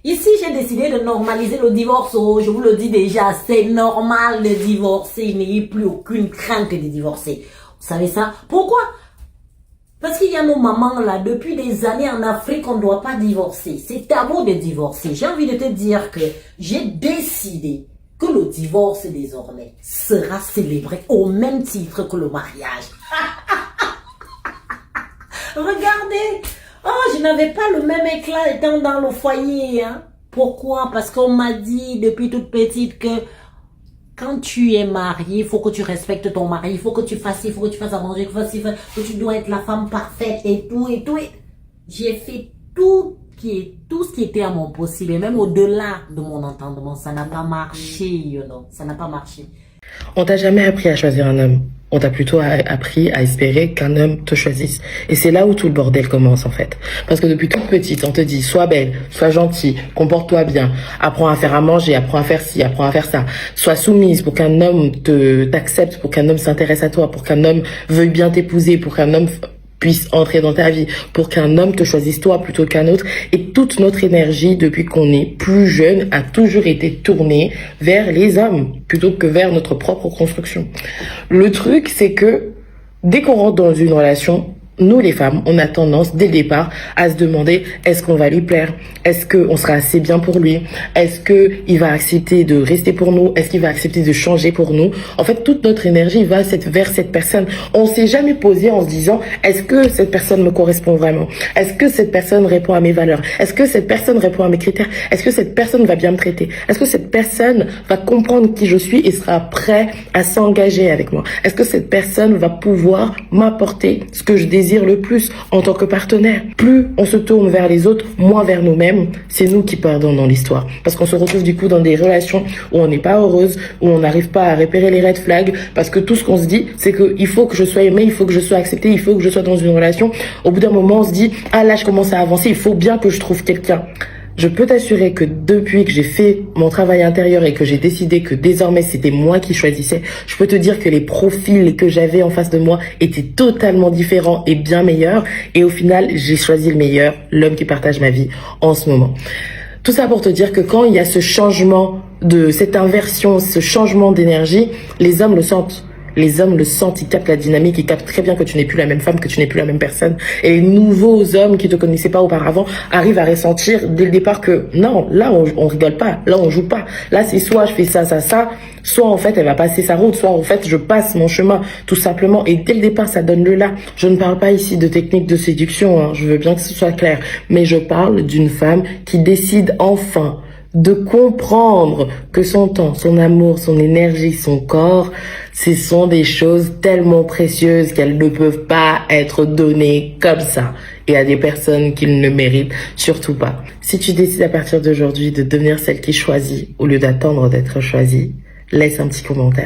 Ici, j'ai décidé de normaliser le divorce. Oh, je vous le dis déjà, c'est normal de divorcer. Il n'y a plus aucune crainte de divorcer. Vous savez ça? Pourquoi? Parce qu'il y a nos mamans là, depuis des années en Afrique, on ne doit pas divorcer. C'est tabou de divorcer. J'ai envie de te dire que j'ai décidé que le divorce désormais sera célébré au même titre que le mariage. Regardez, oh, je n'avais pas le même éclat étant dans le foyer. Hein. Pourquoi? Parce qu'on m'a dit depuis toute petite que quand tu es marié, il faut que tu respectes ton mari, il faut que tu fasses, il faut que tu fasses à manger, que tu dois être la femme parfaite et tout et tout. J'ai fait tout ce qui était à mon possible et même au-delà de mon entendement. Ça n'a pas marché, you know. Ça n'a pas marché. On t'a jamais appris à choisir un homme. On t'a plutôt appris à espérer qu'un homme te choisisse. Et c'est là où tout le bordel commence en fait. Parce que depuis toute petite, on te dit sois belle, sois gentille, comporte-toi bien, apprends à faire à manger, apprends à faire ci, apprends à faire ça. Sois soumise pour qu'un homme t'accepte, pour qu'un homme s'intéresse à toi, pour qu'un homme veuille bien t'épouser, pour qu'un homme puisse entrer dans ta vie, pour qu'un homme te choisisse toi plutôt qu'un autre. Et toute notre énergie, depuis qu'on est plus jeune, a toujours été tournée vers les hommes, plutôt que vers notre propre construction. Le truc, c'est que dès qu'on rentre dans une relation, nous les femmes, on a tendance dès le départ à se demander est-ce qu'on va lui plaire, est-ce qu'on sera assez bien pour lui, est-ce qu'il va accepter de rester pour nous, est-ce qu'il va accepter de changer pour nous. En fait, toute notre énergie va vers cette personne. On s'est jamais posé en se disant est-ce que cette personne me correspond vraiment, est-ce que cette personne répond à mes valeurs, est-ce que cette personne répond à mes critères, est-ce que cette personne va bien me traiter, est-ce que cette personne va comprendre qui je suis et sera prêt à s'engager avec moi, est-ce que cette personne va pouvoir m'apporter ce que je désire le plus en tant que partenaire. Plus on se tourne vers les autres, moins vers nous-mêmes, c'est nous qui perdons dans l'histoire. Parce qu'on se retrouve du coup dans des relations où on n'est pas heureuse, où on n'arrive pas à repérer les red flags, parce que tout ce qu'on se dit, c'est qu'il faut que je sois aimée, il faut que je sois acceptée, il faut que je sois dans une relation. Au bout d'un moment, on se dit, ah là, je commence à avancer, il faut bien que je trouve quelqu'un. Je peux t'assurer que depuis que j'ai fait mon travail intérieur et que j'ai décidé que désormais c'était moi qui choisissais, je peux te dire que les profils que j'avais en face de moi étaient totalement différents et bien meilleurs. Et au final, j'ai choisi le meilleur, l'homme qui partage ma vie en ce moment. Tout ça pour te dire que quand il y a ce changement cette inversion, ce changement d'énergie, les hommes le sentent. Les hommes le sentent, ils captent la dynamique, ils captent très bien que tu n'es plus la même femme, que tu n'es plus la même personne. Et les nouveaux hommes qui te connaissaient pas auparavant arrivent à ressentir dès le départ que non, là on rigole pas, là on joue pas. Là c'est soit je fais ça, soit en fait elle va passer sa route, soit en fait je passe mon chemin, tout simplement. Et dès le départ ça donne le là. Je ne parle pas ici de technique de séduction, hein, je veux bien que ce soit clair. Mais je parle d'une femme qui décide enfin de comprendre que son temps, son amour, son énergie, son corps, ce sont des choses tellement précieuses qu'elles ne peuvent pas être données comme ça et à des personnes qui ne le méritent surtout pas. Si tu décides à partir d'aujourd'hui de devenir celle qui choisit au lieu d'attendre d'être choisie, laisse un petit commentaire.